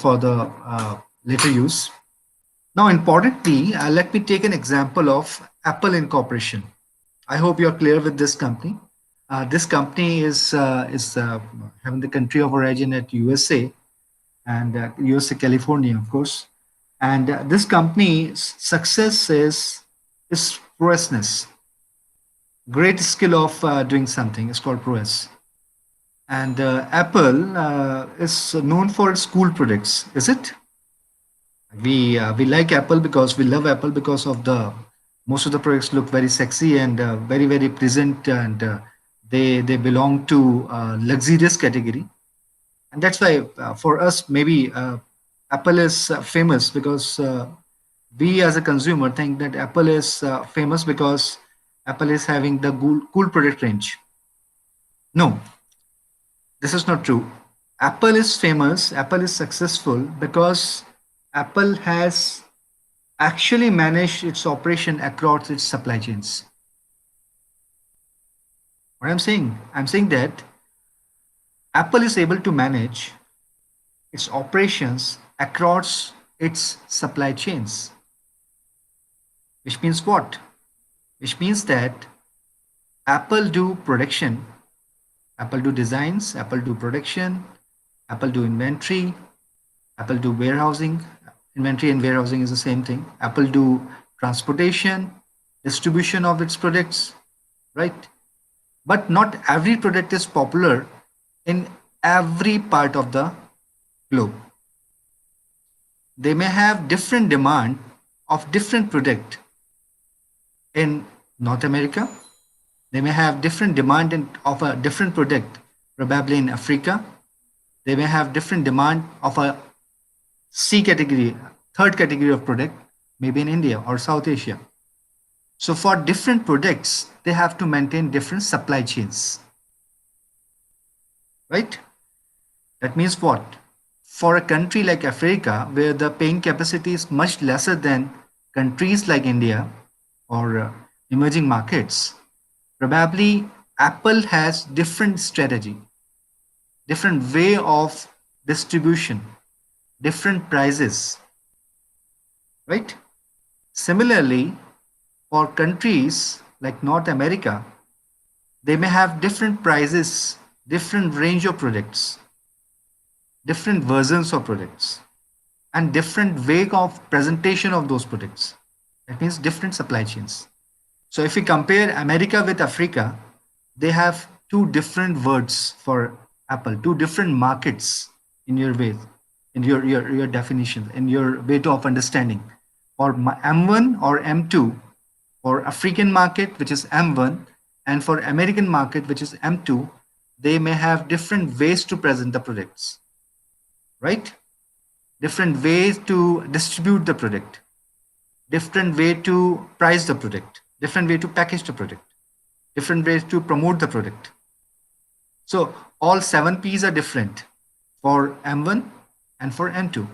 for the later use. Now, importantly, let me take an example of Apple Incorporation. I hope you're clear with this company. This company is having the country of origin at USA and USA California, of course. And this company's success is prowessness, great skill of doing something. It's called prowess. And Apple is known for its cool products. Is it? We like Apple because we love Apple because of the most of the products look very sexy and very pleasant, and they belong to luxurious category. And that's why for us maybe Apple is famous because we as a consumer think that Apple is famous because Apple is having the cool product range. No, this is not true. Apple is famous, Apple is successful because Apple has actually managed its operation across its supply chains. What I'm saying that Apple is able to manage its operations across its supply chains. Which means what? Which means that Apple do production, Apple do designs, Apple do production, Apple do inventory, Apple do warehousing. Inventory and warehousing is the same thing. Apple do transportation, distribution of its products, right? But not every product is popular in every part of the globe. They may have different demand of different product in North America. They may have different demand of a different product probably in Africa. They may have different demand of a C category, third category of product, maybe in India or South Asia. So for different products, they have to maintain different supply chains, right? That means what? For a country like Africa, where the paying capacity is much lesser than countries like India or emerging markets, probably Apple has different strategy, different way of distribution, different prices, right? Similarly, for countries like North America, they may have different prices, different range of products, different versions of products, and different way of presentation of those products. That means different supply chains. So if we compare America with Africa, they have two different words for Apple, two different markets in your way, in your definition, in your way of understanding. For M1 or M2, for African market, which is M1, and for American market, which is M2, they may have different ways to present the products, right? Different ways to distribute the product, different way to price the product, different way to package the product, different ways to promote the product. So all 7 P's are different for M1 and for M2.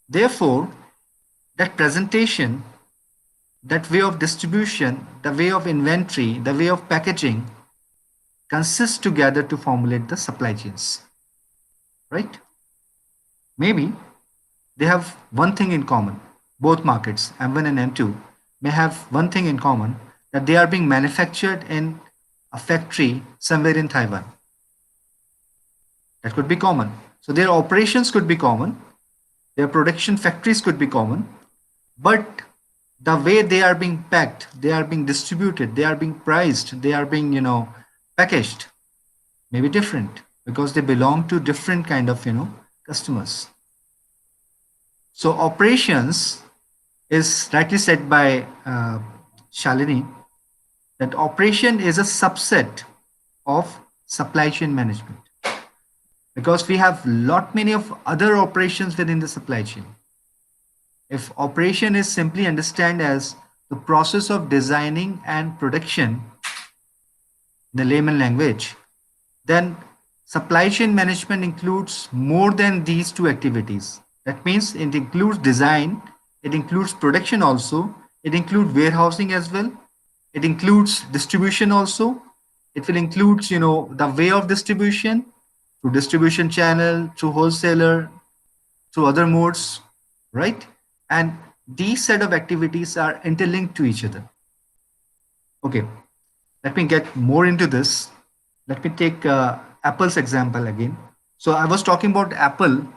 Therefore, that presentation, that way of distribution, the way of inventory, the way of packaging consists together to formulate the supply chains, right? Maybe they have one thing in common. Both markets, M1 and M2, may have one thing in common, that they are being manufactured in a factory somewhere in Taiwan. That could be common. So their operations could be common, their production factories could be common, but the way they are being packed, they are being distributed, they are being priced, they are being, packaged, may be different because they belong to different kind of, customers. So operations is rightly said by Shalini, that operation is a subset of supply chain management, because we have lot many of other operations within the supply chain. If operation is simply understand as the process of designing and production in the layman language, then supply chain management includes more than these two activities. That means it includes design, it includes production also, it includes warehousing as well, it includes distribution also, it will include, the way of distribution, through distribution channel, through wholesaler, through other modes, right? And these set of activities are interlinked to each other. Okay, let me get more into this. Let me take Apple's example again. So I was talking about Apple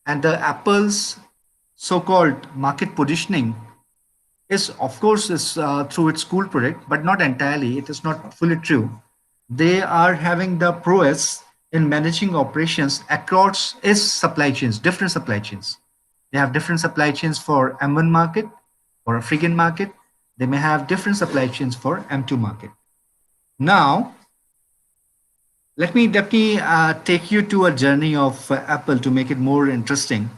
and the Apple's so-called market positioning is, of course, is through its school product, but not entirely. It is not fully true. They are having the prowess in managing operations across its supply chains, different supply chains. They have different supply chains for M1 market or African market. They may have different supply chains for M2 market. Now, let me take you to a journey of Apple to make it more interesting.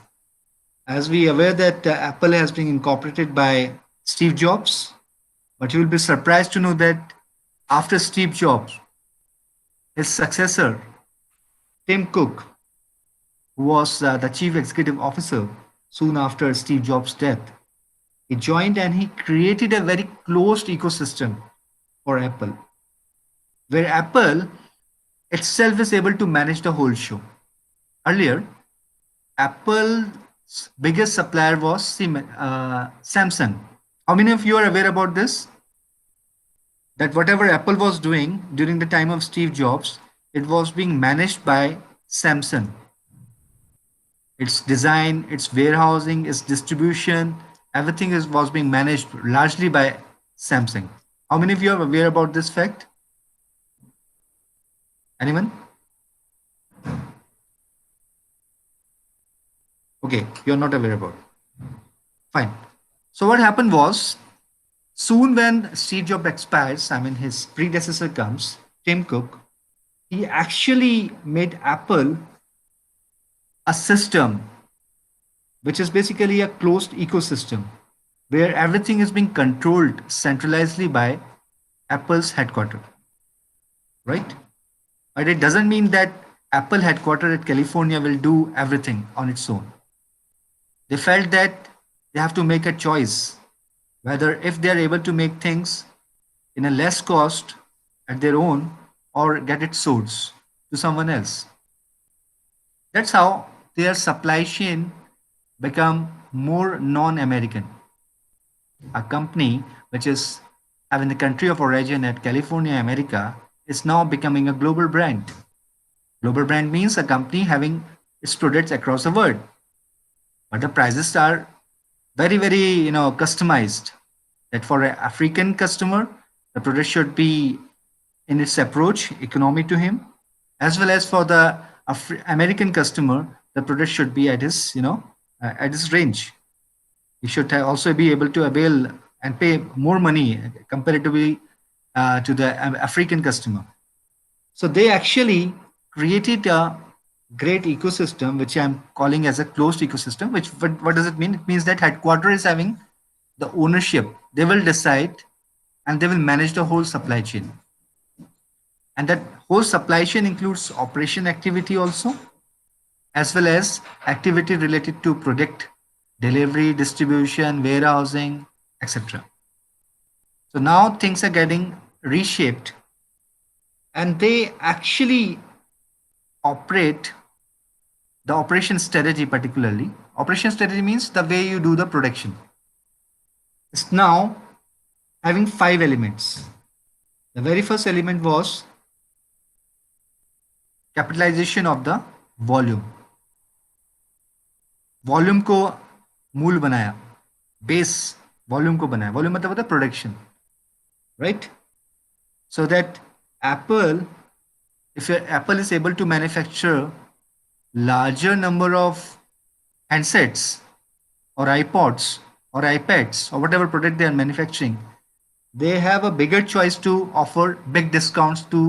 As we are aware that Apple has been incorporated by Steve Jobs, but you will be surprised to know that after Steve Jobs, his successor, Tim Cook, who was the chief executive officer soon after Steve Jobs' death, he joined and he created a very closed ecosystem for Apple, where Apple itself is able to manage the whole show. Earlier, Apple's biggest supplier was Samsung. How many of you are aware about this? That whatever Apple was doing during the time of Steve Jobs, it was being managed by Samsung. Its design, its warehousing, its distribution, everything was being managed largely by Samsung. How many of you are aware about this fact? Anyone? Okay, you're not aware about it. Fine. So what happened was, soon when Steve Jobs expires, I mean his predecessor comes, Tim Cook, he actually made Apple a system which is basically a closed ecosystem where everything is being controlled centralizedly by Apple's headquarters, right? But it doesn't mean that Apple headquarters at California will do everything on its own. They felt that they have to make a choice whether if they are able to make things in a less cost at their own or get it sourced to someone else. That's how their supply chain become more non-American. A company which is having the country of origin at California, America, is now becoming a global brand. Global brand means a company having its products across the world, but the prices are very, very customized. That for an African customer, the product should be in its approach economy to him, as well as for the American customer, the product should be at his at his range. He should also be able to avail and pay more money comparatively to the African customer. So they actually created a great ecosystem, which I'm calling as a closed ecosystem. Which what does it mean? It means that headquarters is having the ownership. They will decide and they will manage the whole supply chain. And that whole supply chain includes operation activity also, as well as activity related to product delivery, distribution, warehousing, etc. So now things are getting reshaped and they actually operate the operation strategy particularly. Operation strategy means the way you do the production. It's now having 5 elements. The very first element was capitalization of the volume. Volume को मूल बनाया, base volume को बनाया. Volume मतलब होता है production, right? So that Apple, if Apple is able to manufacture larger number of handsets or iPods or iPads or whatever product they are manufacturing, they have a bigger choice to offer big discounts to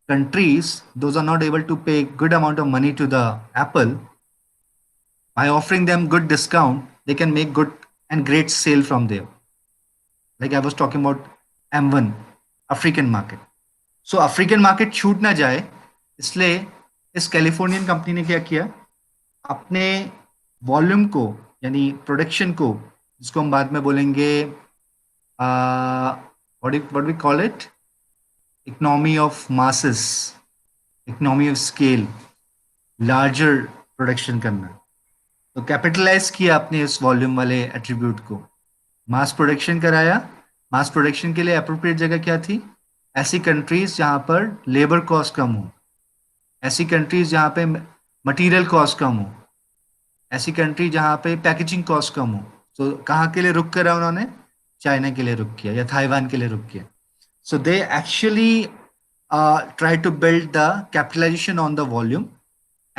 countries those are not able to pay good amount of money to the Apple. By offering them good discount, they can make good and great sale from there. Like I was talking about M1, African market. So African market छूट ना जाए, इसलिए इस Californian company ने क्या किया, अपने volume को यानी प्रोडक्शन को, जिसको हम बाद में बोलेंगे what we call it, economy of masses, economy of scale, larger production करना. तो कैपिटलाइज किया आपने इस वॉल्यूम वाले एट्रीब्यूट को, मास प्रोडक्शन कराया। मास प्रोडक्शन के लिए अप्रोप्रिएट जगह क्या थी? ऐसी कंट्रीज जहां पर लेबर कॉस्ट कम हो, ऐसी कंट्रीज जहां पे मटेरियल कॉस्ट कम हो, ऐसी कंट्री जहां पे पैकेजिंग कॉस्ट कम हो। तो कहाँ के लिए रुक करा उन्होंने? चाइना के लिए रुक किया या थाईवान के लिए रुक किया। So they actually try to build the capitalization on the volume,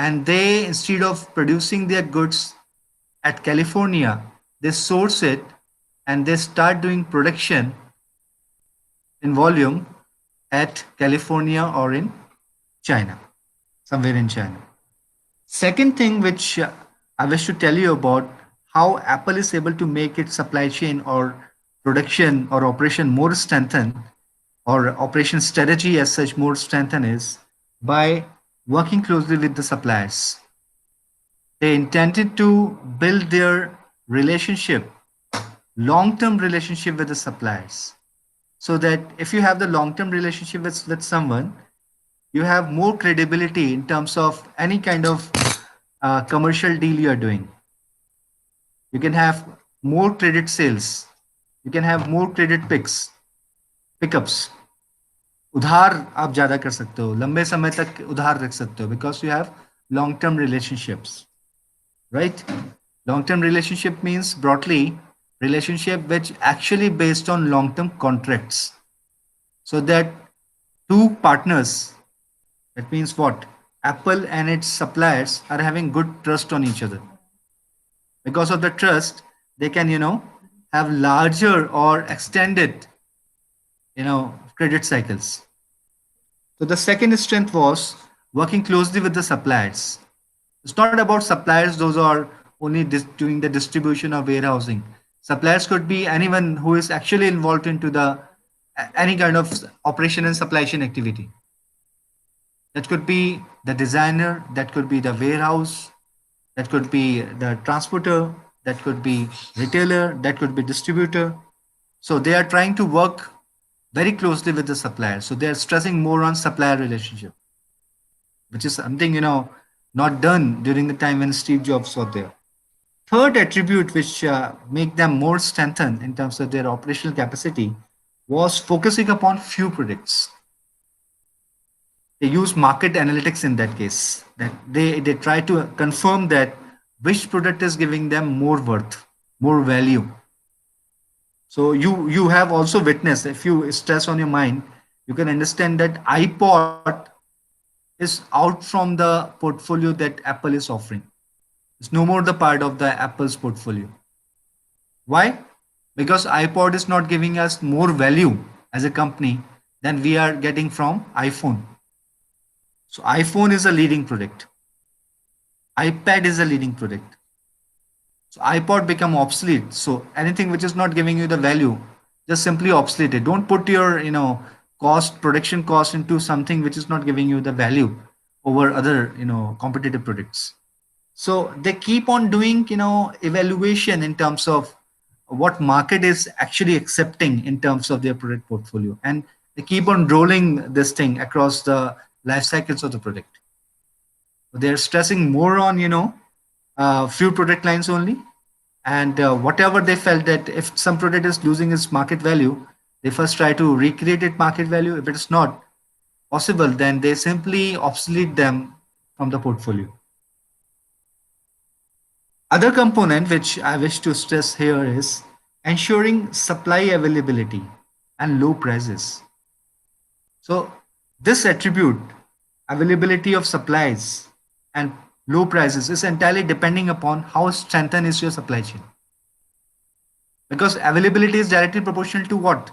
and they, instead of producing their goods at California, they source it and they start doing production in volume at California or in China, somewhere in China. Second thing which I wish to tell you about how Apple is able to make its supply chain or production or operation more strengthened, or operation strategy as such more strengthened, is by working closely with the suppliers. They intended to build their relationship, long-term relationship with the suppliers, so that if you have the long-term relationship with someone, you have more credibility in terms of any kind of commercial deal you are doing. You can have more credit sales, you can have more credit pickups, उधार आप ज़्यादा कर सकते हो, लंबे समय तक उधार रख सकते हो, because you have long term relationships, right? Long term relationship means broadly relationship which actually based on long term contracts, so that two partners, that means what, Apple and its suppliers are having good trust on each other. Because of the trust, they can, have larger or extended, credit cycles. So the second strength was working closely with the suppliers. It's not about suppliers; those are only doing the distribution or warehousing. Suppliers could be anyone who is actually involved into the any kind of operation and supply chain activity. That could be the designer, that could be the warehouse, that could be the transporter, that could be retailer, that could be distributor. So they are trying to work very closely with the supplier. So they are stressing more on supplier relationship, which is something not done during the time when Steve Jobs was there. Third attribute which make them more strengthened in terms of their operational capacity was focusing upon few products. They use market analytics in that case. That they try to confirm that which product is giving them more worth, more value. So you have also witnessed, if you stress on your mind, you can understand that iPod is out from the portfolio that Apple is offering. It's no more the part of the Apple's portfolio. Why? Because iPod is not giving us more value as a company than we are getting from iPhone. So iPhone is a leading product. iPad is a leading product. So iPod become obsolete. So anything which is not giving you the value, just simply obsolete it. Don't put your production cost into something which is not giving you the value over other competitive products. So they keep on doing evaluation in terms of what market is actually accepting in terms of their product portfolio, and they keep on rolling this thing across the life cycles of the product. They're stressing more on few product lines only, and whatever they felt that if some product is losing its market value, they first try to recreate its market value. If it is not possible, then they simply obsolete them from the portfolio. Other component which I wish to stress here is ensuring supply availability and low prices. So this attribute, availability of supplies and low prices, is entirely depending upon how strengthened is your supply chain. Because availability is directly proportional to what?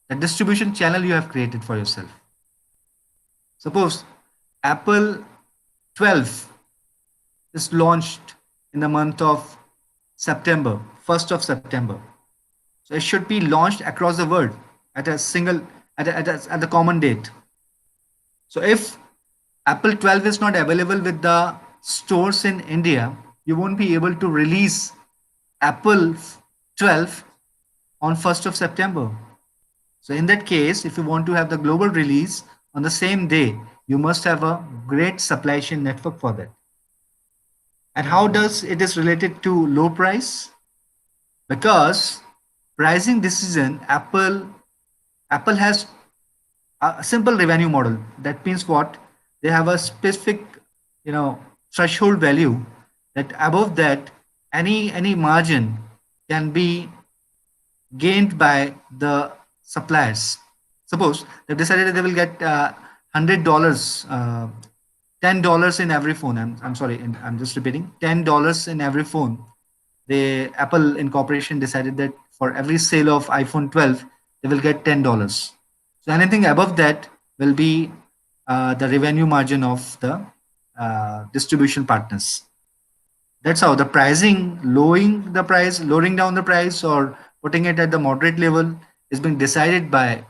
The distribution channel you have created for yourself. Suppose Apple 12 is launched in the month of September, 1st of September. So it should be launched across the world at a single, at the common date. So if Apple 12 is not available with the stores in India, you won't be able to release Apple 12 on 1st of September. So in that case, if you want to have the global release on the same day, you must have a great supply chain network for that. And how does it is related to low price? Because pricing decision, Apple has a simple revenue model. That means what? They have a specific, you know, threshold value that above that any margin can be gained by the suppliers. Suppose they've decided that they will get $100, $10 in every phone. I'm sorry, I'm just repeating, $10 in every phone. The Apple Incorporation decided that for every sale of iPhone 12, they will get $10. So anything above that will be the revenue margin of the distribution partners. That's how the pricing, lowering down the price, or putting it at the moderate level is being decided by,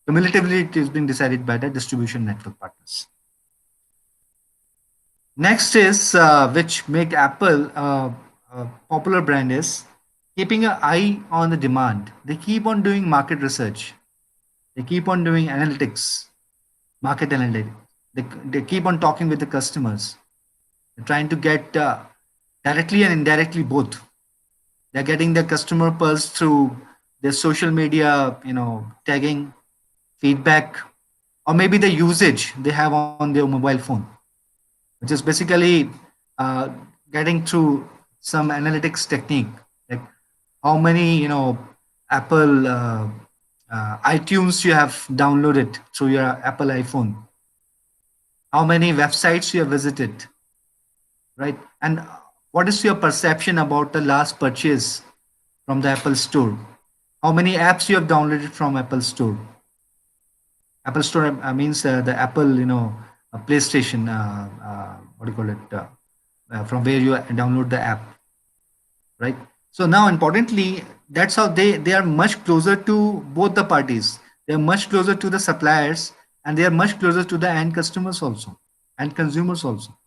cumulatively, it is being decided by the distribution network partners. Next is which make Apple a popular brand is keeping an eye on the demand. They keep on doing market research. They keep on doing analytics, market analytics. They keep on talking with the customers. They're trying to get directly and indirectly both. They're getting the customer pulse through their social media, tagging, feedback, or maybe the usage they have on their mobile phone, which is basically uh, getting through some analytics technique, like how many Apple iTunes you have downloaded through your Apple iPhone, how many websites you have visited, right? And what is your perception about the last purchase from the Apple Store? How many apps you have downloaded from Apple Store? Apple Store means the Apple, PlayStation, what do you call it? From where you download the app, right? So now, importantly, that's how they are much closer to both the parties. They are much closer to the suppliers, and they are much closer to the end customers also, and consumers also.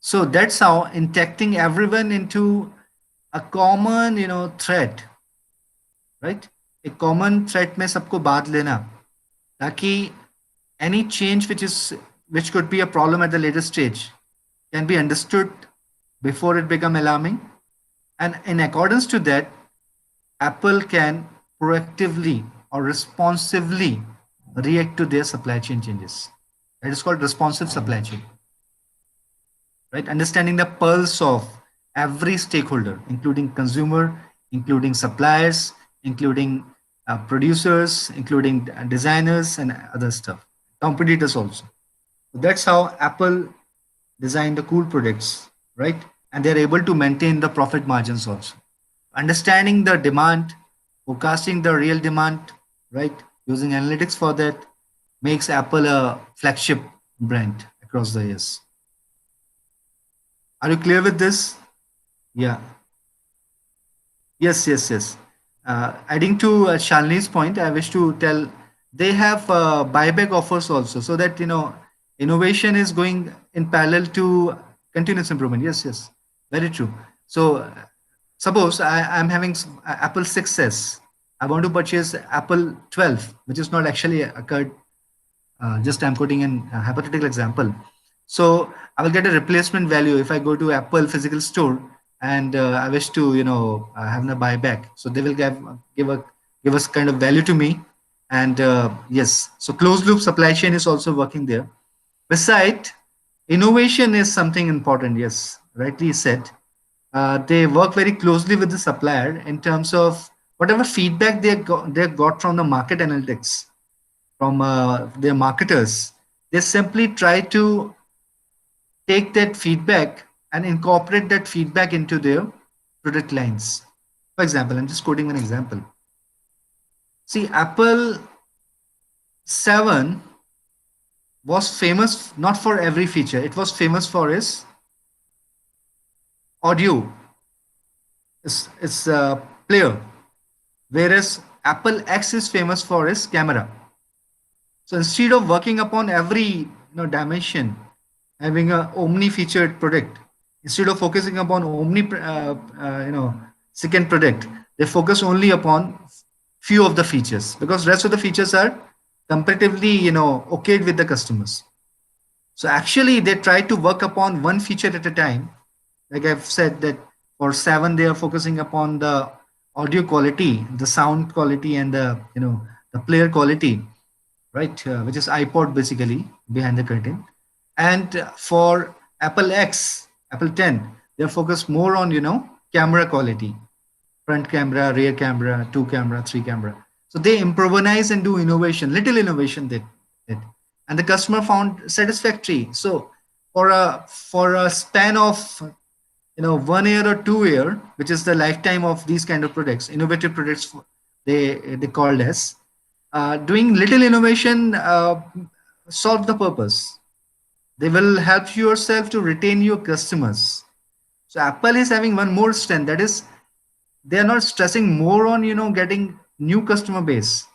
So that's how injecting everyone into a common, thread, right? A common thread में सबको बांध लेना, ताकि any change which could be a problem at the later stage can be understood before it become alarming, and in accordance to that, Apple can proactively or responsively react to their supply chain changes. That is called responsive supply chain, right? Understanding the pulse of every stakeholder, including consumer, including suppliers, including producers, including designers and other stuff, competitors also. That's how Apple design the cool products, right? And they're able to maintain the profit margins also. Understanding the demand, forecasting the real demand, right? Using analytics for that makes Apple a flagship brand across the years. Are you clear with this? Yeah. Yes, yes, yes. Adding to Shalini's point, I wish to tell they have buyback offers also, so that innovation is going in parallel to continuous improvement. Yes, yes, very true. So suppose I'm having Apple 6s. I want to purchase Apple 12, which is not actually occurred. Just I'm quoting an hypothetical example. So I will get a replacement value if I go to Apple physical store, and I wish to have a buyback. So they will give us kind of value to me, and yes, so closed loop supply chain is also working there. Beside, innovation is something important. Yes, rightly said. They work very closely with the supplier in terms of whatever feedback they got from the market analytics, from their marketers. They simply try to take that feedback and incorporate that feedback into their product lines. For example, I'm just quoting an example. See, Apple 7 was famous not for every feature, it was famous for its audio, its player, whereas Apple X is famous for its camera. So instead of working upon every dimension, having a omni featured product, instead of focusing upon omni second product, they focus only upon few of the features, because rest of the features are comparatively okayed with the customers. So actually they try to work upon one feature at a time Like I've said that for 7 they are focusing upon the audio quality, the sound quality, and the the player quality, right? Which is iPod basically behind the curtain. And for Apple X, Apple 10, they're focused more on camera quality, front camera, rear camera, two camera, three camera. So they improvise and do innovation, little innovation they did, and the customer found satisfactory. So for a span of 1 year or 2 year, which is the lifetime of these kind of products, innovative products, they called as doing little innovation solve the purpose. They will help yourself to retain your customers. So Apple is having one more strength, that is they are not stressing more on getting new customer base.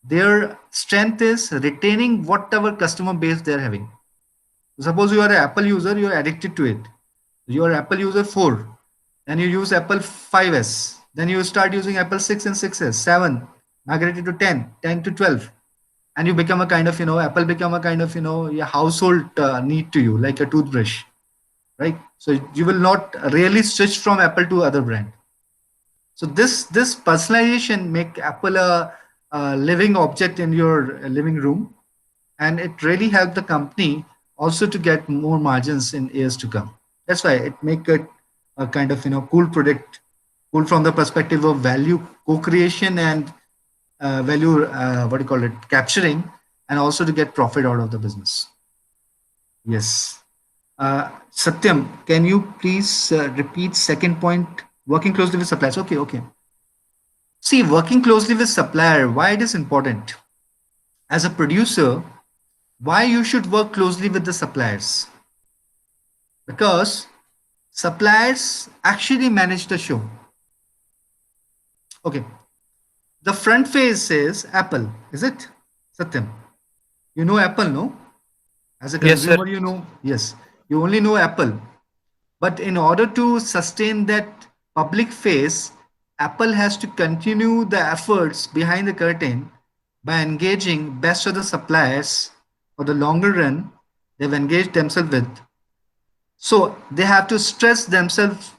Their strength is retaining whatever customer base they're having. Suppose you are an Apple user, you're addicted to it. You're Apple user 4, then you use Apple 5s, then you start using Apple 6 and 6s, 7, migrated to 10, 10 to 12, and you become a kind of Apple become a kind of a household need to you, like a toothbrush, right? So you will not really switch from Apple to other brand. So this personalization make Apple a living object in your living room, and it really helped the company also to get more margins in years to come. That's why it make it a kind of cool product, cool from the perspective of value co-creation and value what do you call it, capturing, and also to get profit out of the business. Yes. Satyam, can you please repeat second point? Working closely with suppliers. Okay, okay. See, working closely with supplier, why it is important? As a producer, why you should work closely with the suppliers? Because suppliers actually manage the show. Okay, the front face is Apple, is it, Satyam? You know Apple, no? As a Yes, sir. consumer, yes, you only know Apple. But in order to sustain that public face, Apple has to continue the efforts behind the curtain by engaging best of the suppliers for the longer run they've engaged themselves with. So they have to stress themselves,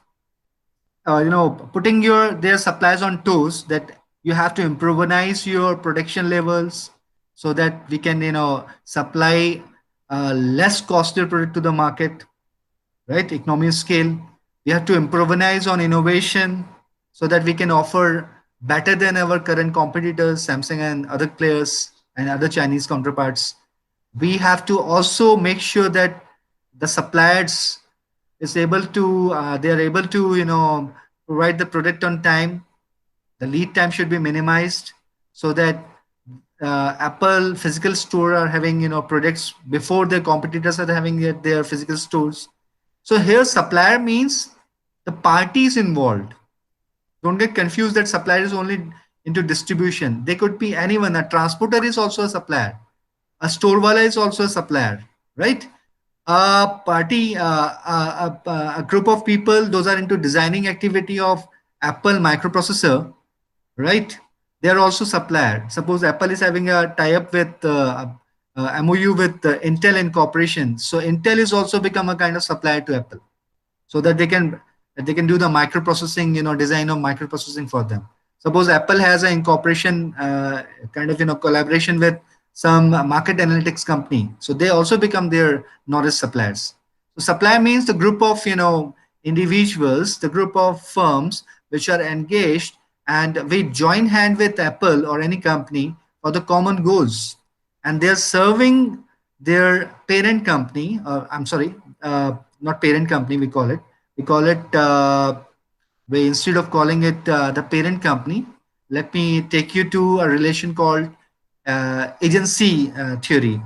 putting their suppliers on toes, that you have to improvise your production levels so that we can supply less costly product to the market, right? Economy of scale. We have to improvise on innovation so that we can offer better than our current competitors, Samsung and other players and other Chinese counterparts. We have to also make sure that the suppliers is able to they are able to provide the product on time. The lead time should be minimized so that Apple physical store are having products before their competitors are having their physical stores. So here supplier means the parties involved. Don't get confused that supplier is only into distribution. They could be anyone. A transporter is also a supplier. A store wala is also a supplier, right? A party, a group of people, those are into designing activity of Apple microprocessor, right? They are also supplier. Suppose Apple is having a tie-up with MOU with Intel Incorporation. So Intel is also become a kind of supplier to Apple, so that they can do the microprocessing, design of microprocessing for them. Suppose Apple has an incorporation kind of collaboration with some market analytics company, so they also become their knowledge suppliers. So supplier means the group of individuals, the group of firms which are engaged, and we join hand with Apple or any company for the common goals, and they're serving their parent company. I'm sorry, not parent company. We call it we, instead of calling it the parent company, let me take you to a relation called agency theory,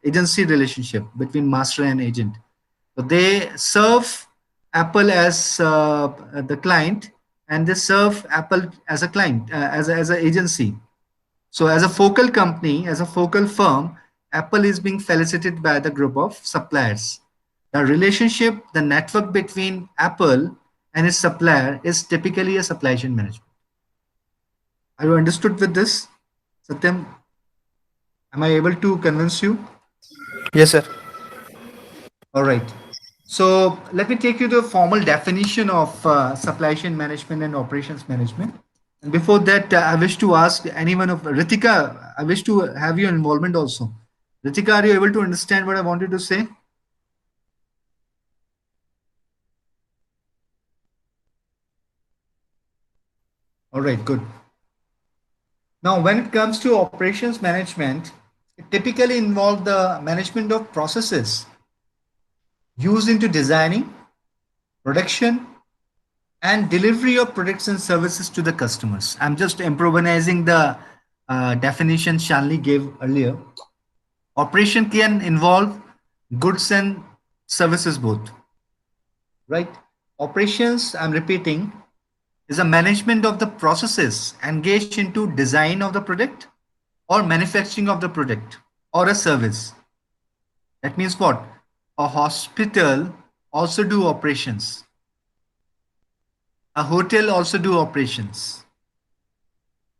agency relationship between master and agent. So they serve Apple as the client, and they serve Apple as a client, as an agency. So as a focal company, as a focal firm, Apple is being felicitated by the group of suppliers. The relationship, the network between Apple and its supplier is typically a supply chain management. Are you understood with this, Satyam? Am I able to convince you? Yes, sir. All right. So let me take you to a formal definition of supply chain management and operations management. And before that, I wish to ask anyone of Ritika, I wish to have your involvement also. Ritika, are you able to understand what I wanted to say? All right, good. Now, when it comes to operations management, it typically involves the management of processes used into designing, production, and delivery of products and services to the customers. I'm just improvising the definition Shanli gave earlier. Operation can involve goods and services both, right? Operations, I'm repeating, is a management of the processes engaged into design of the product or manufacturing of the product or a service. That means what? A hospital also do operations. A hotel also do operations,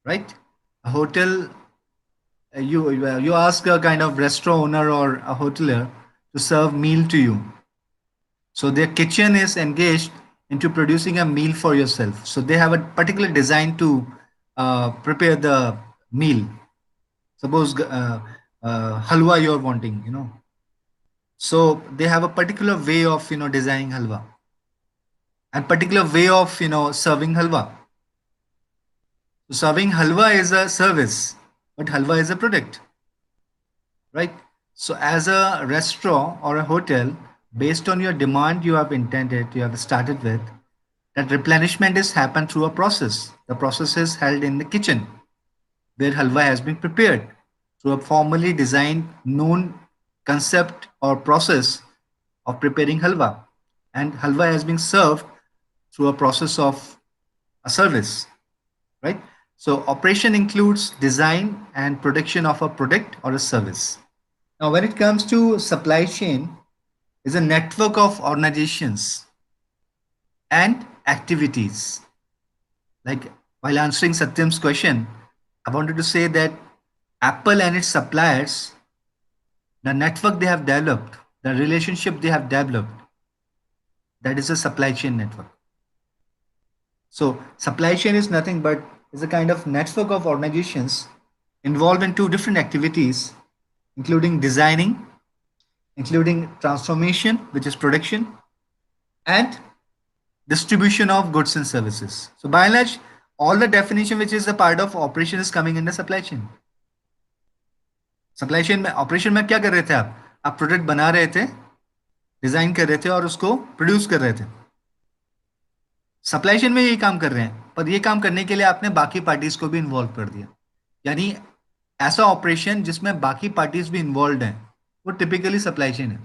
right? A hotel, you ask a kind of restaurant owner or a hotelier to serve meal to you. So their kitchen is engaged into producing a meal for yourself. So they have a particular design to prepare the meal. Suppose halwa you're wanting, So they have a particular way of designing halwa and particular way of serving halwa. So serving halwa is a service, but halwa is a product, right? So as a restaurant or a hotel, based on your demand you have started with, that replenishment is happened through a process. The process is held in the kitchen where halwa has been prepared through a formally designed known concept or process of preparing halwa, and halwa has been served through a process of a service, right? So operation includes design and production of a product or a service. Now when it comes to supply chain, is a network of organizations and activities. Like, while answering Satyam's question, I wanted to say that Apple and its suppliers, the network they have developed, the relationship they have developed, that is a supply chain network. So supply chain is nothing but is a kind of network of organizations involved in two different activities, including designing, including transformation, which is production, and distribution of goods and services. So by and large, all the definition which is a part of operation is coming in the supply chain. Supply chain में operation में क्या कर रहे थे आप product बना रहे थे, डिजाइन कर रहे थे और उसको प्रोड्यूस कर रहे थे. सप्लाई चेन में यही काम कर रहे हैं, पर ये काम करने के लिए आपने बाकी पार्टीज को भी इन्वॉल्व कर दिया. यानी ऐसा ऑपरेशन जिसमें बाकी पार्टीज भी इन्वॉल्व हैं, वो टिपिकली सप्लाई चेन है.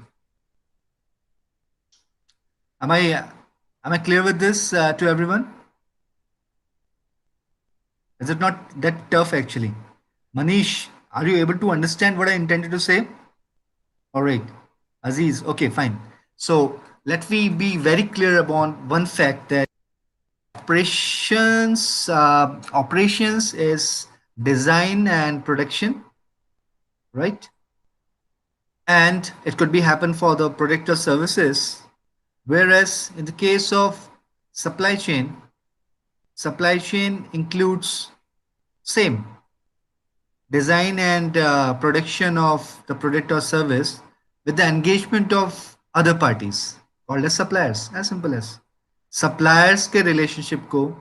Am I clear with this to everyone? Is it not that tough actually? Manish, are you able to understand what I intended to say? All right. Aziz, okay, fine. So let me be very clear about one fact that operations is design and production, right? And it could be happen for the product or services. Whereas in the case of supply chain, supply chain includes same design and production of the product or service with the engagement of other parties called as suppliers. As simple as suppliers के relationship को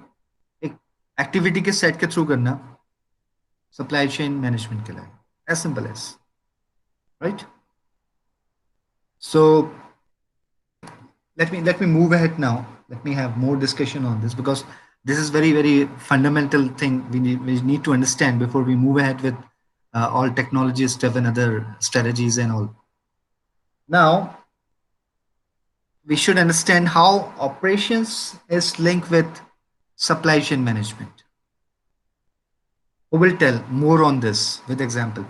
एक activity के set के through करना supply chain management के लिए. As simple as, right? So let me move ahead now. Let me have more discussion on this because this is very fundamental thing we need to understand before we move ahead with all technology stuff and other strategies and all. Now we should understand how operations is linked with supply chain management. Who will tell more on this with example?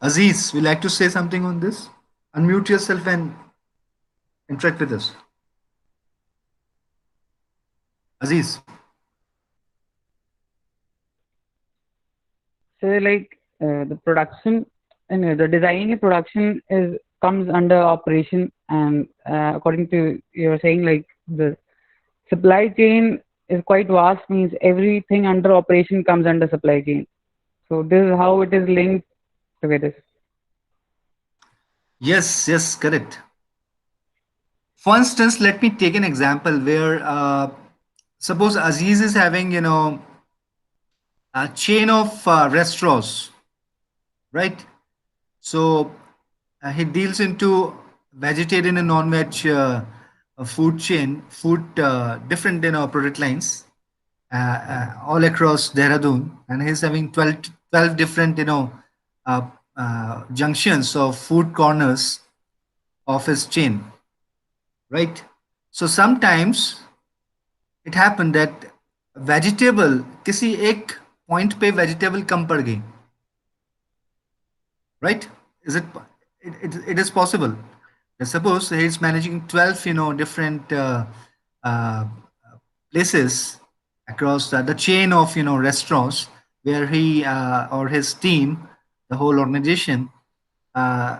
Aziz, would you like to say something on this? Unmute yourself and interact with us. Aziz. So, like the production and the design and production is comes under operation, and according to you're saying, like the supply chain is quite vast, means everything under operation comes under supply chain. So this is how it is linked together. Yes, yes, correct. For instance, let me take an example where suppose Aziz is having, a chain of restaurants, right? So he deals into vegetarian and non-veg food chain, food different product lines all across Dehradun, and he's having 12 different uh, junctions of food corners of his chain, right? So sometimes it happened that vegetable किसी एक point पे vegetable कम पड़ गई, right? Is it is possible. Suppose he's managing 12 different uh, places across the chain of restaurants where he or his team, the whole organization, uh,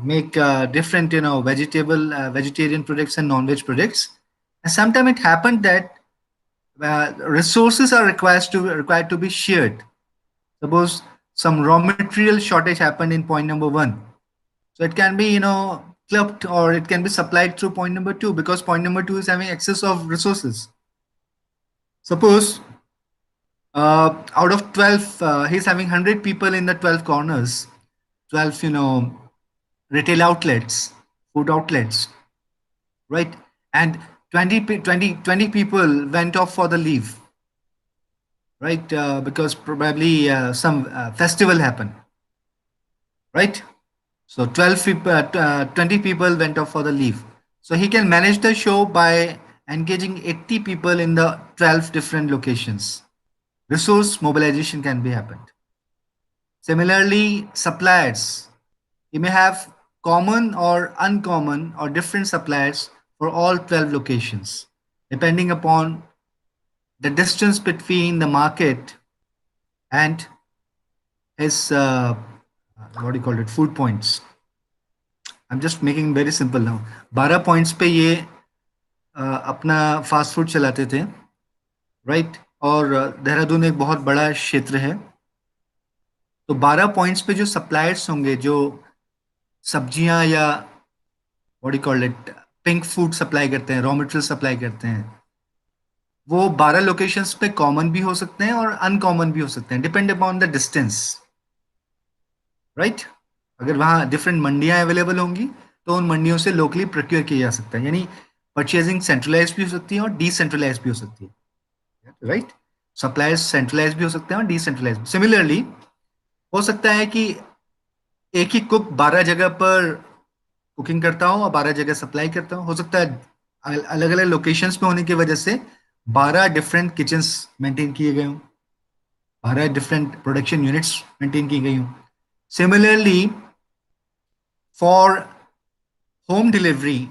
make different vegetarian products and non-veg products. And sometimes it happened that resources are required to be shared. Suppose some raw material shortage happened in point number one, so it can be clubbed, or it can be supplied through point number two, because point number two is having excess of resources. Suppose out of 12, he's having 100 people in the 12 corners, 12 retail outlets, food outlets, right? And 20 people went off for the leave, right? Because probably some festival happened, right? So 12 people, 20 people went off for the leave. So he can manage the show by engaging 80 people in the 12 different locations. Resource mobilization can be happened. Similarly, suppliers. You may have common or uncommon or different suppliers for all 12 locations, depending upon the distance between the market and his what do you call it, food points. I'm just making very simple now. 12 points पे ये अपना fast food चलाते थे, right? और देहरादून एक बहुत बड़ा क्षेत्र है, तो 12 पॉइंट्स पे जो सप्लायर्स होंगे, जो सब्जियां या what do call it, pink food supply करते हैं, रॉ मटेरियल सप्लाई करते हैं, वो 12 लोकेशंस पे कॉमन भी हो सकते हैं और अनकॉमन भी हो सकते हैं, depend upon the distance, right? अगर वहाँ डिफरेंट मंडियाँ अवेलेबल होंगी तो उन मंडियों से लोकली प्रोक्योर किया जा सकता है, यानी परचेजिंग सेंट्रलाइज भी हो सकती है और डिसेंट्रलाइज भी हो सकती है, राइट? सप्लायर्स सेंट्रलाइज भी हो सकते हैं और डिसेंट्रलाइज। सिमिलरली हो सकता है कि एक ही कुक 12 जगह पर कुकिंग करता हूँ और 12 जगह सप्लाई करता हूँ। हो सकता है अलग अलग लोकेशंस पे होने की वजह से 12 डिफरेंट किचन्स मेंटेन किए गए हों, 12 डिफरेंट प्रोडक्शन यूनिट्स मेंटेन की गई हों। Similarly for home delivery,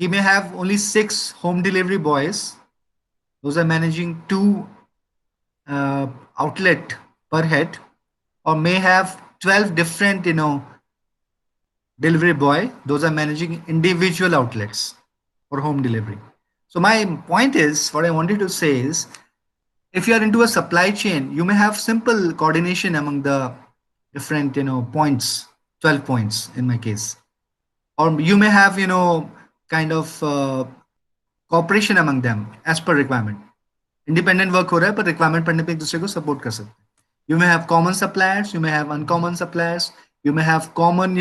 he may have only 6 home delivery boys. Those are managing 2 outlet per head, or may have 12 different, delivery boy. Those are managing individual outlets for home delivery. So my point is, what I wanted to say is, if you are into a supply chain, you may have simple coordination among the different, points, 12 points in my case, or you may have kind of cooperation among them as per requirement. Independent work हो रहा है, पर requirement पढ़ने पे एक दूसरे को support कर सकते हैं. You may have common suppliers, you may have uncommon suppliers, you may have common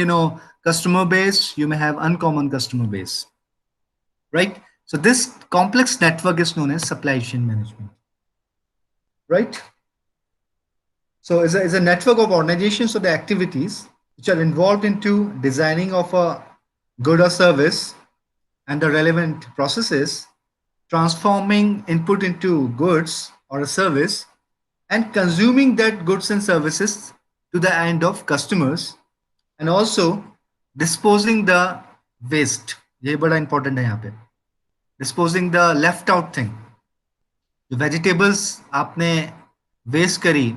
customer base, you may have uncommon customer base, right? So this complex network is known as supply chain management, right? So it's a network of organizations or the activities which are involved into designing of a good or service and the relevant processes, transforming input into goods or a service, and consuming that goods and services to the end of customers, and also disposing the waste. ये बड़ा important है यहाँ पे. Disposing the left out thing. जो vegetables आपने waste करी,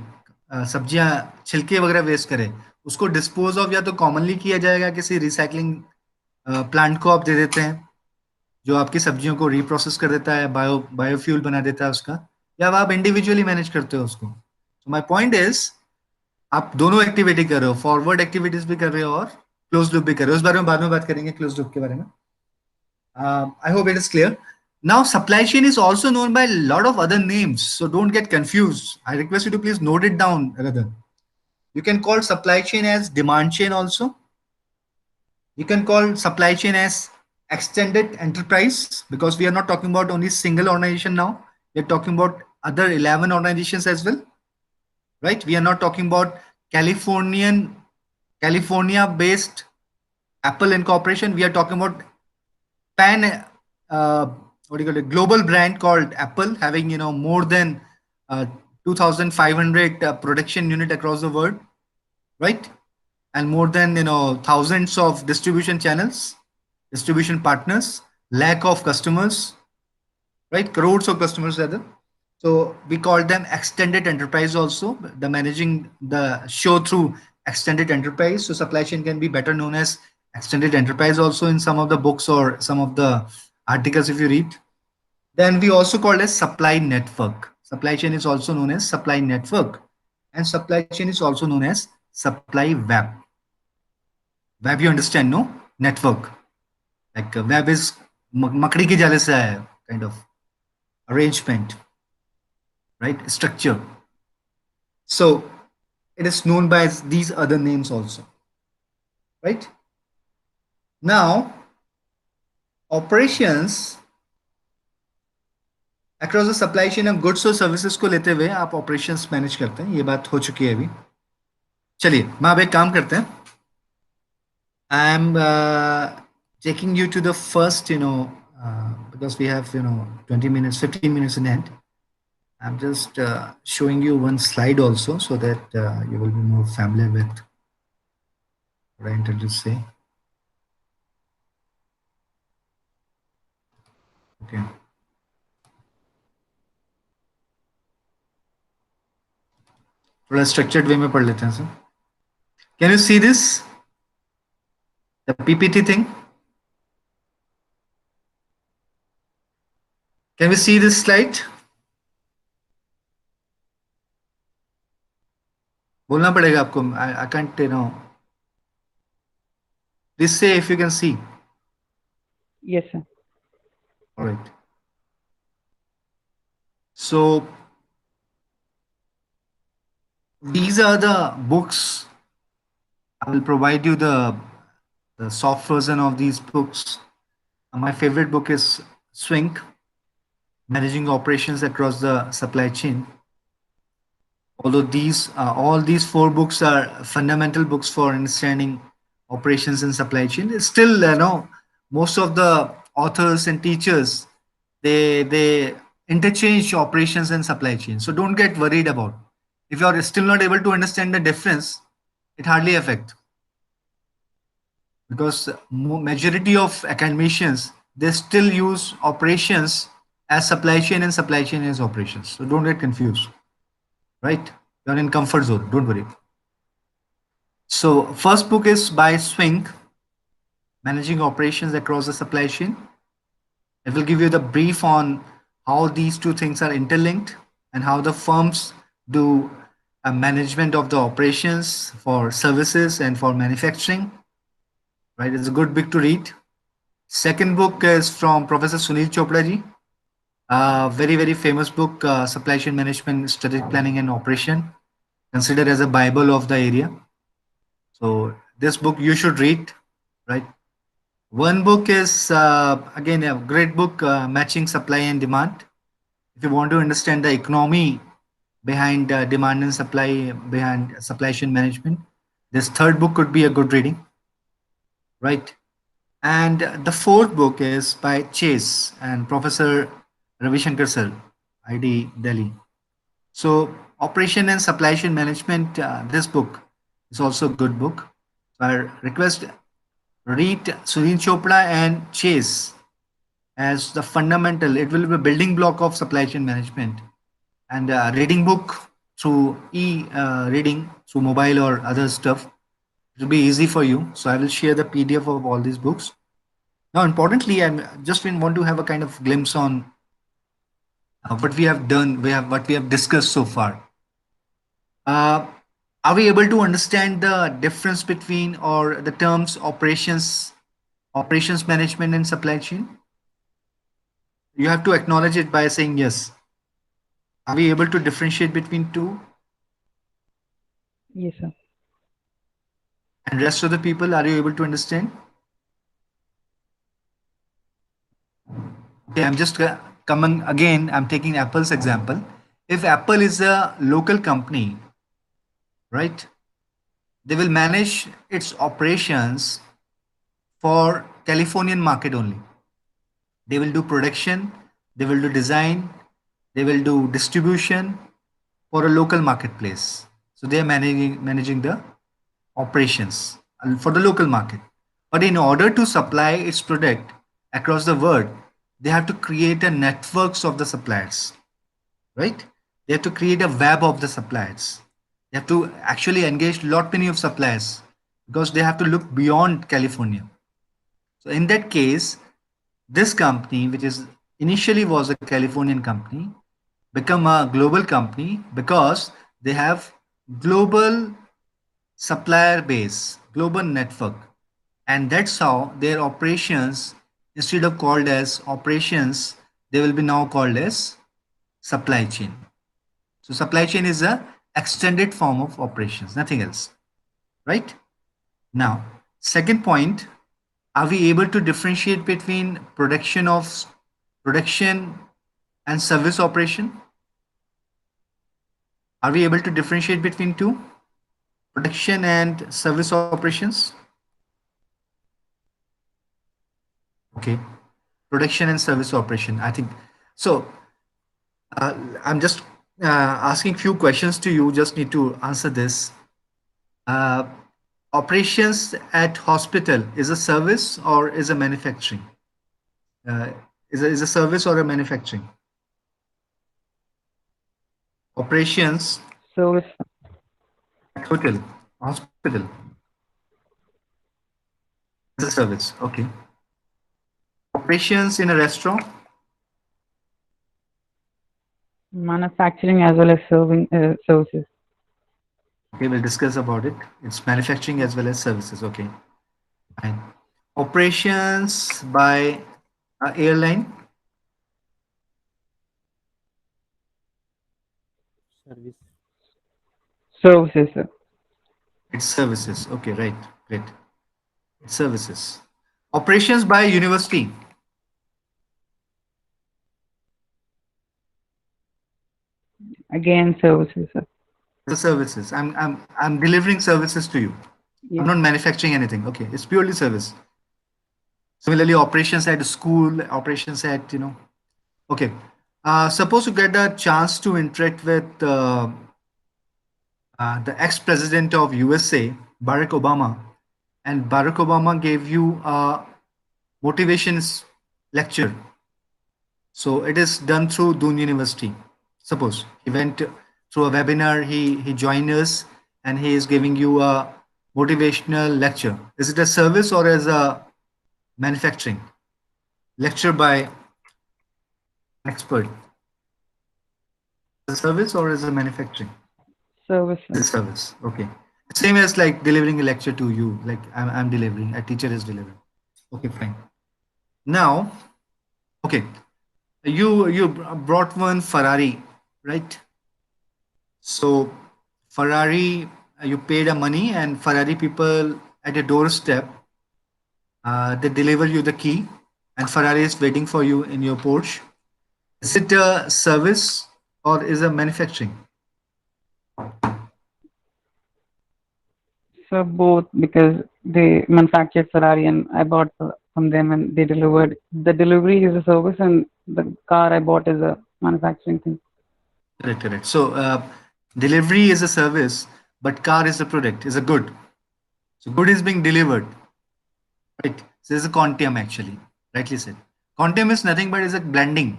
सब्जियां छिलके वगैरह वेस्ट करे, उसको डिस्पोज ऑफ या तो कॉमनली किया जाएगा, किसी रिसाइकलिंग प्लांट को आप दे देते हैं जो आपकी सब्जियों को रिप्रोसेस कर देता है, बायोफ्यूल बना देता है उसका, या आप इंडिविजुअली मैनेज करते हो उसको। तो माय पॉइंट इज, आप दोनों एक्टिविटी कर रहे हो, फॉरवर्ड एक्टिविटीज भी कर रहे हो और क्लोज लूप भी कर रहे हो। उस बारे में बाद में बात करेंगे, क्लोज लूप के बारे में। I hope it is clear. Now, supply chain is also known by a lot of other names, so don't get confused. I request you to please note it down, rather. You can call supply chain as demand chain also. You can call supply chain as extended enterprise, because we are not talking about only single organization now. We are talking about other 11 organizations as well, right? We are not talking about California based Apple Incorporation. We are talking about pan what do you call it, global brand called Apple, having more than uh, 2,500 production unit across the world, right? And more than thousands of distribution channels, distribution partners, lack of customers, right? Crores of customers rather. So we call them extended enterprise also. The managing the show through extended enterprise. So supply chain can be better known as extended enterprise also in some of the books or some of the articles if you read. Then we also call as supply network. Supply chain is also known as supply network, and supply chain is also known as supply web. Web, you understand, no? Network. Like web is makdi ki jale se aaya, kind of arrangement, right? Structure. So it is known by these other names also, right? Now, operations across the supply chain of goods और services को लेते हुए आप operations manage करते हैं, ये बात हो चुकी है अभी। चलिए, मैं अब एक काम करते हैं। I am taking you to the first, because we have 20 minutes, 15 minutes in end. I'm just showing you one slide also, so that you will be more familiar with what I intend to say. Okay. थोड़ा structured way में पढ़ लेते हैं sir. Can you see this, the PPT thing? Can we see this slide? बोलना पड़ेगा आपको। I can't please say if you can see. Yes, sir. All right. So these are the books. I will provide you the soft version of these books. My favorite book is Swing, Managing Operations Across the Supply Chain. Although all these four books are fundamental books for understanding operations and supply chain, it's still most of the authors and teachers, they interchange operations and supply chain. So don't get worried about. If you are still not able to understand the difference, it hardly affects, because majority of academicians, they still use operations as supply chain and supply chain as operations. So don't get confused, right? You're in comfort zone, don't worry. So first book is by Swing, Managing Operations Across the Supply Chain. It will give you the brief on how these two things are interlinked and how the firms do a management of the operations for services and for manufacturing. Right, it's a good book to read. Second book is from Professor Sunil Chopra ji. Very, very famous book, Supply Chain Management, Strategic Planning and Operation, considered as a Bible of the area. So this book you should read, right? One book is, again, a great book, Matching Supply and Demand. If you want to understand the economy behind demand and supply, behind supply chain management, this third book could be a good reading, right? And the fourth book is by Chase and Professor Ravi Shankar sir, ID Delhi. So Operation and Supply Chain Management, this book is also a good book. So I request read Sunil Chopra and Chase as the fundamental. It will be a building block of supply chain management. And reading book through reading through mobile or other stuff, It will be easy for you. So I will share the PDF of all these books. Now, importantly, I just want to have a kind of glimpse on what we have done, what we have discussed so far. Uh, are we able to understand the difference between or the terms operations management and supply chain? You have to acknowledge it by saying yes. Are we able to differentiate between two? Yes, sir. And rest of the people, are you able to understand? Okay, I'm just coming again. I'm taking Apple's example. If Apple is a local company, right, they will manage its operations for Californian market only. They will do production, they will do design, they will do distribution for a local marketplace. So they are managing the operations for the local market. But in order to supply its product across the world, they have to create a networks of the suppliers, right? They have to create a web of the suppliers. They have to actually engage lot many of suppliers because they have to look beyond California. So in that case, this company, which is initially was a Californian company, become a global company because they have global supplier base, global network, and that's how their operations, instead of called as operations, they will be now called as supply chain. So supply chain is a extended form of operations, nothing else, right? Now, second point, are we able to differentiate between production and service operation? Are we able to differentiate between two, production and service operations? Okay, production and service operation. I think so. I'm just asking few questions to you. Just need to answer this. Uh, Operations at hospital is a service or is a manufacturing? Uh, is a service or a manufacturing? Operations Service. at hospital is a service. Okay. Operations in a restaurant. Manufacturing as well as serving services. Okay, we'll discuss about it. It's manufacturing as well as services. Okay. Fine. Operations by airline. Service. Services, sir. It's services. Okay, right. Great. It's services. Operations by university. Again, services, sir. The services. I'm delivering services to you. I'm Yes. not manufacturing anything. Okay, it's purely service. Similarly, operations at school, operations at Okay. Suppose you get a chance to interact with the ex-president of USA, Barack Obama, and Barack Obama gave you a motivations lecture. So it is done through Dun University. Suppose he went through a webinar, he joined us, and he is giving you a motivational lecture. Is it a service or as a manufacturing lecture by expert? A service or as a manufacturing? Service, sir. The service. Okay. Same as like delivering a lecture to you, like I'm delivering, a teacher is delivering. Okay, fine. Now, okay, you brought one Ferrari, right? So Ferrari, you paid a money, and Ferrari people at your doorstep, they deliver you the key, and Ferrari is waiting for you in your Porsche. Is it a service or is it manufacturing? So both, because they manufactured Ferrari and I bought from them and they delivered. The delivery is a service and the car I bought is a manufacturing thing. Correct, correct. So delivery is a service, but car is a product, is a good. So good is being delivered, right? So this is a quantum actually, rightly said. Quantum is nothing but is a blending.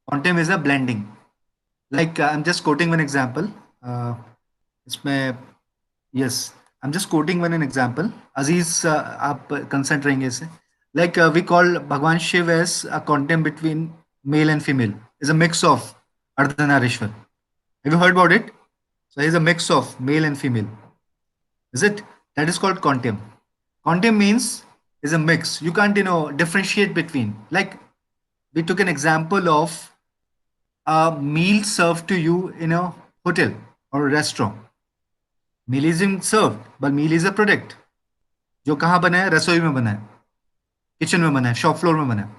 Quantum is a blending. Like I'm just quoting one example. Uh, it's my yes. I'm just quoting one an example. Aziz, आप consent रहेंगे इसे. Like we call Bhagwan Shiv as a contempt between male and female. Is a mix of Ardhanarishwar. Have you heard about it? So he's a mix of male and female. Is it? That is called contempt. Contempt means is a mix. You can't differentiate between. Like we took an example of a meal served to you in a hotel or a restaurant. Meal is being served, but meal is a product. जो कहाँ बना है? रसोई में बना है, kitchen में बना है, शॉप फ्लोर में बना है.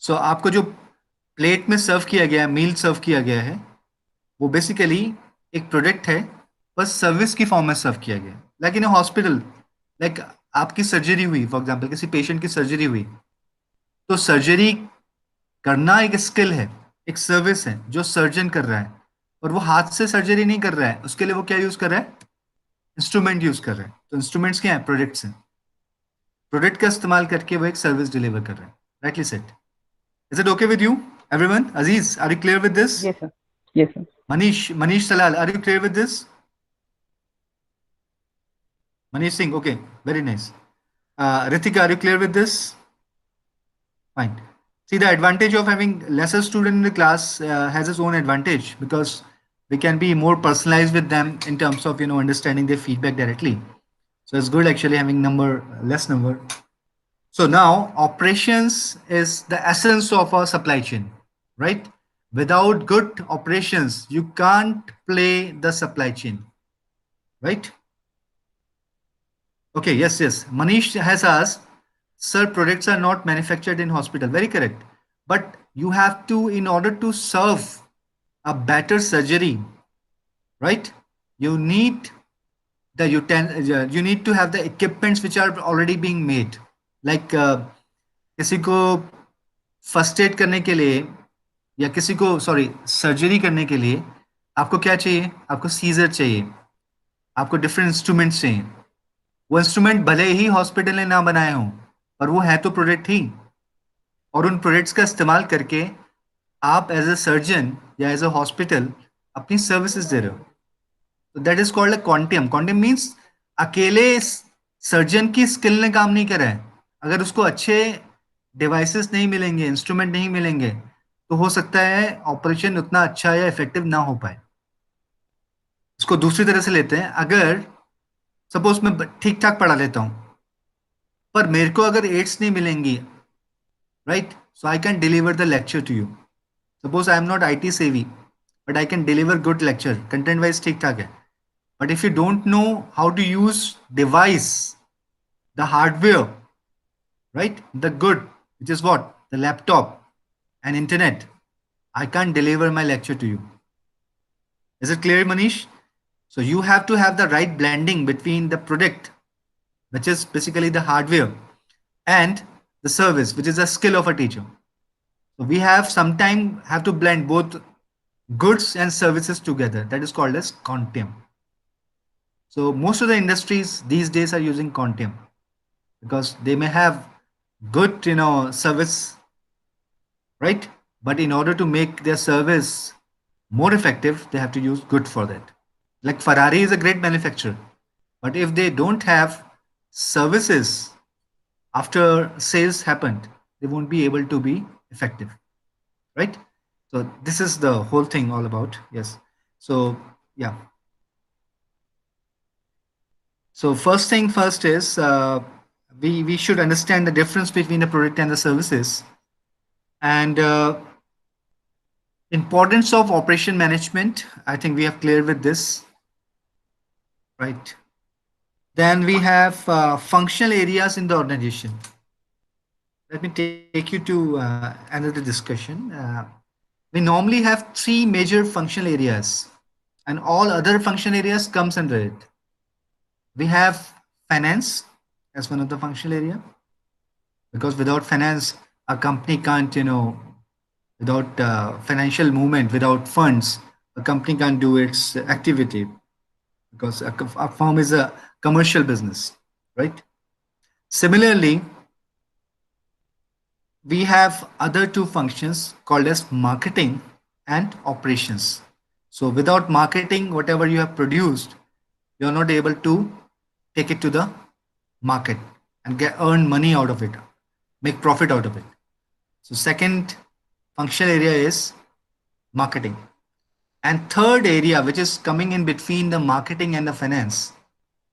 सो आपको जो प्लेट में सर्व किया गया है, मील सर्व किया गया है, वो बेसिकली एक प्रोडक्ट है, बस सर्विस की फॉर्म में सर्व किया गया है. लाइक इन हॉस्पिटल, लाइक आपकी सर्जरी हुई, फॉर एग्जाम्पल किसी पेशेंट की सर्जरी हुई, तो सर्जरी करना एक स्किल है, एक सर्विस है जो सर्जन कर रहा है, और वो हाथ से सर्जरी नहीं कर रहा है. उसके लिए वो क्या यूज कर रहा है? इंस्ट्रूमेंट यूज कर रहा है. तो इंस्ट्रूमेंट्स क्या है? प्रोडक्ट्स हैं. प्रोडक्ट का इस्तेमाल करके वो एक सर्विस डिलीवर कर रहे हैं. Rightly set. Is it okay with you everyone? Aziz, are you clear with this? Yes, sir. Yes, sir. Manish Salal, are you clear with this? Manish Singh, okay, very nice. Ritika, are you clear with this? Fine. See, the advantage of having lesser student in the class has its own advantage, because we can be more personalized with them in terms of understanding their feedback directly. So it's good actually having less number. So now operations is the essence of our supply chain, right? Without good operations, you can't play the supply chain, right? Okay, yes. Manish has asked, sir, products are not manufactured in hospital. Very correct. But you have to, in order to serve a better surgery, right? You need you need to have the equipments which are already being made. Like किसी को first aid करने के लिए, या किसी को surgery करने के लिए आपको क्या चाहिए? आपको सीजर चाहिए, आपको डिफरेंट इंस्ट्रूमेंट्स चाहिए. वो इंस्ट्रूमेंट भले ही हॉस्पिटल ने ना बनाए हों, पर वो है तो प्रोडक्ट ही, और उन प्रोडक्ट्स का इस्तेमाल करके आप एज अ सर्जन या एज अ हॉस्पिटल अपनी सर्विसेज दे रहे हो. तो that is called a quantum. Quantum means अकेले सर्जन की स्किल ने काम नहीं करा है. अगर उसको अच्छे डिवाइसेस नहीं मिलेंगे, इंस्ट्रूमेंट नहीं मिलेंगे, तो हो सकता है ऑपरेशन उतना अच्छा या इफेक्टिव ना हो पाए. इसको दूसरी तरह से लेते हैं. अगर सपोज मैं ठीक ठाक पढ़ा लेता हूं, पर मेरे को अगर एड्स नहीं मिलेंगी, right, so I can deliver the lecture to you. Suppose I am not IT savvy, but I can deliver good lecture, content wise ठीक ठाक है. But if you don't know how to use device, the hardware, right, the good, which is what, the laptop and internet, I can't deliver my lecture to you. Is it clear, Manish? So you have to have the right blending between the product, which is basically the hardware, and the service, which is the skill of a teacher. So we have to blend both goods and services together. That is called as Contium. So most of the industries these days are using Contium, because they may have good service, right? But in order to make their service more effective, they have to use good for that. Like Ferrari is a great manufacturer, but if they don't have services after sales happened, they won't be able to be effective, right? So this is the whole thing all about. Yes. So yeah. So first thing first is we should understand the difference between the product and the services, and importance of operation management. I think we have cleared with this, right? Then we have functional areas in the organization. Let me take you to another discussion. We normally have three major functional areas, and all other functional areas comes under it. We have finance as one of the functional area, because without finance, a company can't, without financial movement, without funds, a company can't do its activity, because a firm is a commercial business, right? Similarly, we have other two functions called as marketing and operations. So without marketing, whatever you have produced, you're not able to take it to the market and get earn money out of it, make profit out of it. So second functional area is marketing. And third area, which is coming in between the marketing and the finance,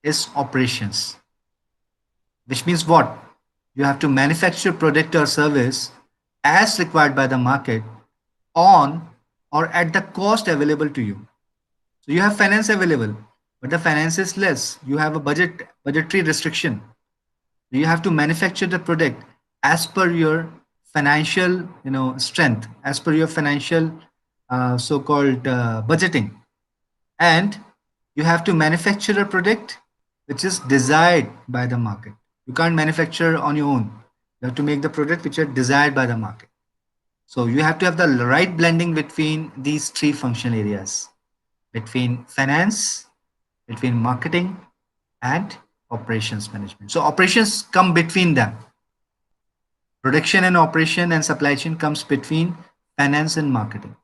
is operations. Which means what? You have to manufacture product or service as required by the market on or at the cost available to you. So you have finance available, but the finance is less. You have a budgetary restriction. You have to manufacture the product as per your financial, strength, as per your financial so-called budgeting, and you have to manufacture a product which is desired by the market. You can't manufacture on your own. You have to make the product which are desired by the market. So you have to have the right blending between these three functional areas, between finance, between marketing, and operations management. So operations come between them. Production and operation and supply chain comes between finance and marketing.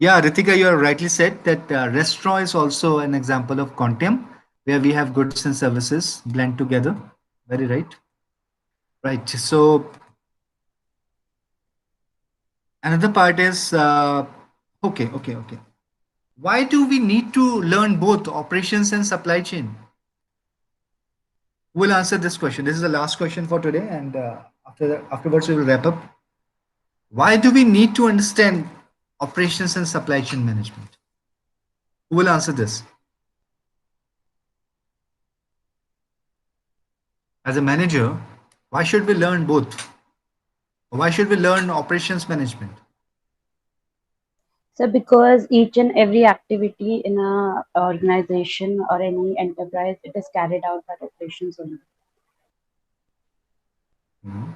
Yeah, Ritika, you have rightly said that restaurant is also an example of Quantum, where we have goods and services blend together. Very right. Right. So another part is okay. Why do we need to learn both operations and supply chain? Who will answer this question? This is the last question for today, and afterwards we will wrap up. Why do we need to understand operations and supply chain management? Who will answer this? As a manager, why should we learn both? Why should we learn operations management? So because each and every activity in a organization or any enterprise, it is carried out by operations only. Mhm.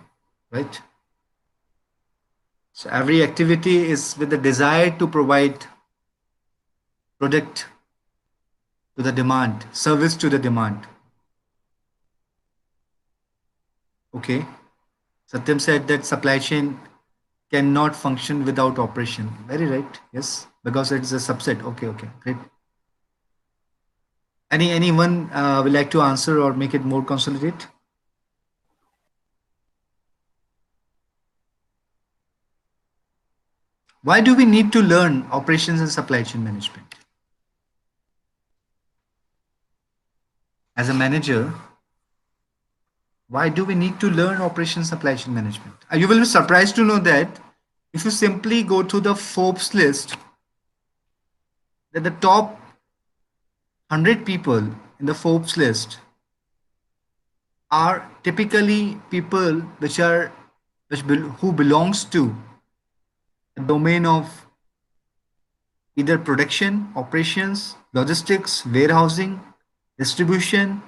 Right? So every activity is with the desire to provide product to the demand, service to the demand. Okay. Satyam said that supply chain cannot function without operation. Very right. Yes, because it's a subset. Okay, great. Anyone will like to answer or make it more consolidate? Why do we need to learn operations and supply chain management? As a manager, why do we need to learn operations supply chain management? You will be surprised to know that if you simply go to the Forbes list, that the top 100 people in the Forbes list are typically people who belongs to the domain of either production, operations, logistics, warehousing, distribution,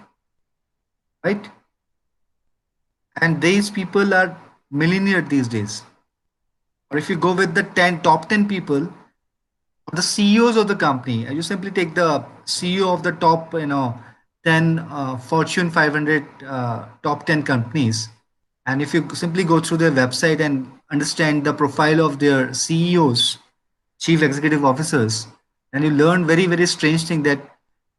right? And these people are millionaire these days. Or if you go with the top 10 people, or the CEOs of the company, you simply take the CEO of the top, 10 Fortune 500 top 10 companies, and if you simply go through their website and understand the profile of their CEOs, chief executive officers, and you learn very very strange thing that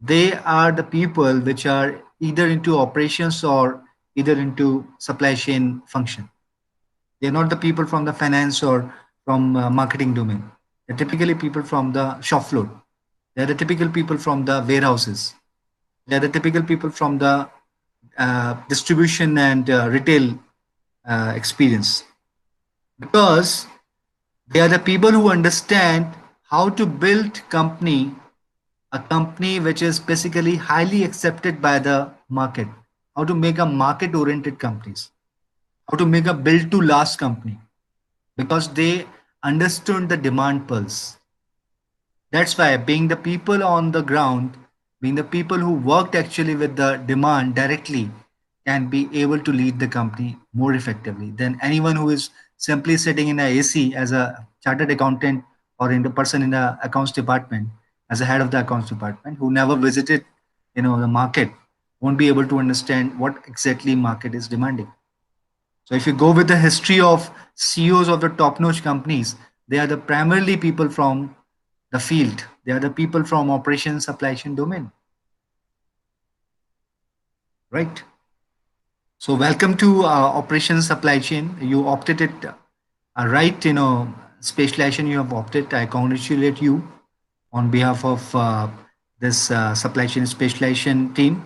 they are the people which are either into operations or either into supply chain function. They're not the people from the finance or from marketing domain. They're typically people from the shop floor. They're the typical people from the warehouses. They're the typical people from the distribution and retail experience, because they are the people who understand how to build a company which is basically highly accepted by the market, how to make a market oriented companies, how to make a build to last company, because they understood the demand pulse. That's why being the people on the ground, being the people who worked actually with the demand directly, can be able to lead the company more effectively than anyone who is simply sitting in a AC as a chartered accountant or in the person in the accounts department as a head of the accounts department who never visited, the market, won't be able to understand what exactly market is demanding. So if you go with the history of CEOs of the top-notch companies, they are the primarily people from the field. They are the people from operations supply chain domain. right? So welcome to Operation Supply Chain. You opted it right, specialization you have opted. I congratulate you on behalf of this supply chain specialization team.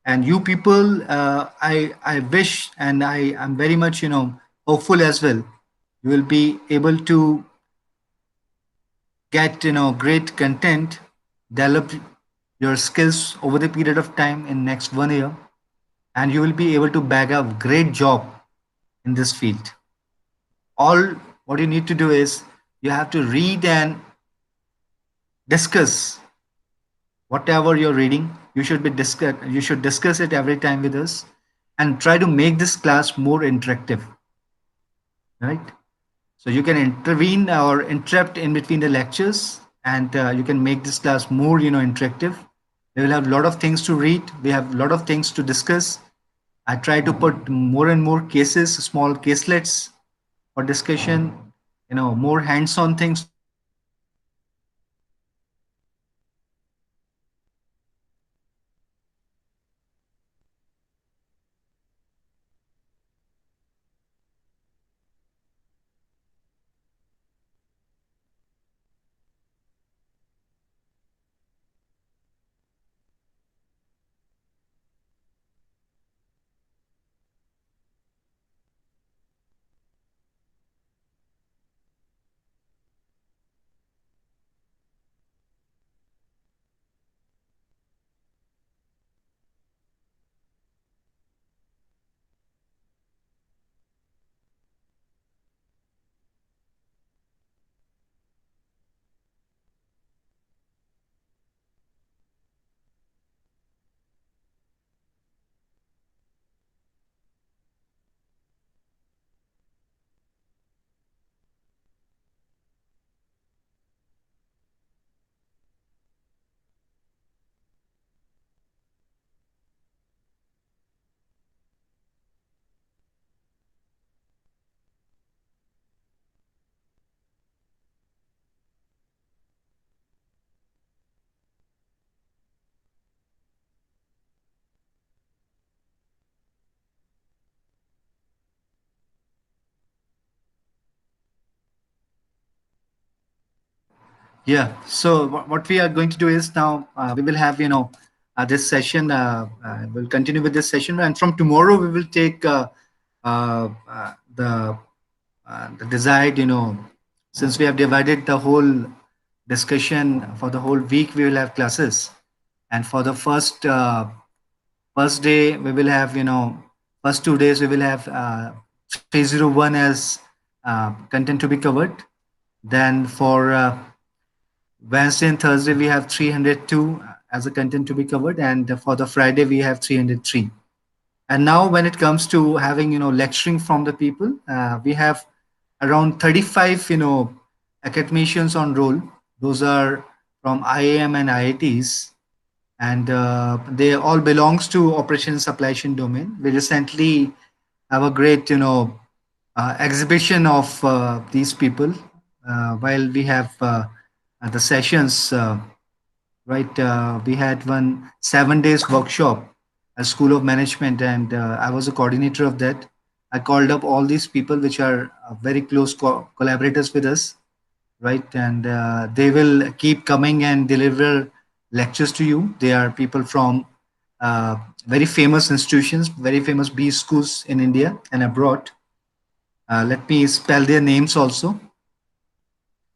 And you people, I wish and I am very much, hopeful as well. You will be able to get, great content, develop your skills over the period of time in next 1 year, and you will be able to bag a great job in this field. All what you need to do is you have to read and discuss whatever you're reading. You should discuss it every time with us and try to make this class more interactive, right? So you can intervene or interrupt in between the lectures, and you can make this class more, interactive. We will have a lot of things to read. We have a lot of things to discuss. I try to put more and more cases, small caselets for discussion, more hands-on things to do. And we will have, yeah. So what we are going to do is now we will have, this session. We'll continue with this session, and from tomorrow we will take uh, uh, the the desired, since we have divided the whole discussion for the whole week, we will have classes, and for the first day we will have, first 2 days we will have 301 as content to be covered. Then for Wednesday and Thursday, we have 302 as a content to be covered, and for the Friday, we have 303. And now, when it comes to having, lecturing from the people, we have around 35, academicians on roll. Those are from IAM and IITs, and they all belongs to operation supply chain domain. We recently have a great, exhibition of these people while we have the sessions. Right, we had one 7 days workshop at School of Management, and I was a coordinator of that. I called up all these people, which are very close collaborators with us, right? And they will keep coming and deliver lectures to you. They are people from very famous institutions, very famous B schools in India and abroad. Let me spell their names also.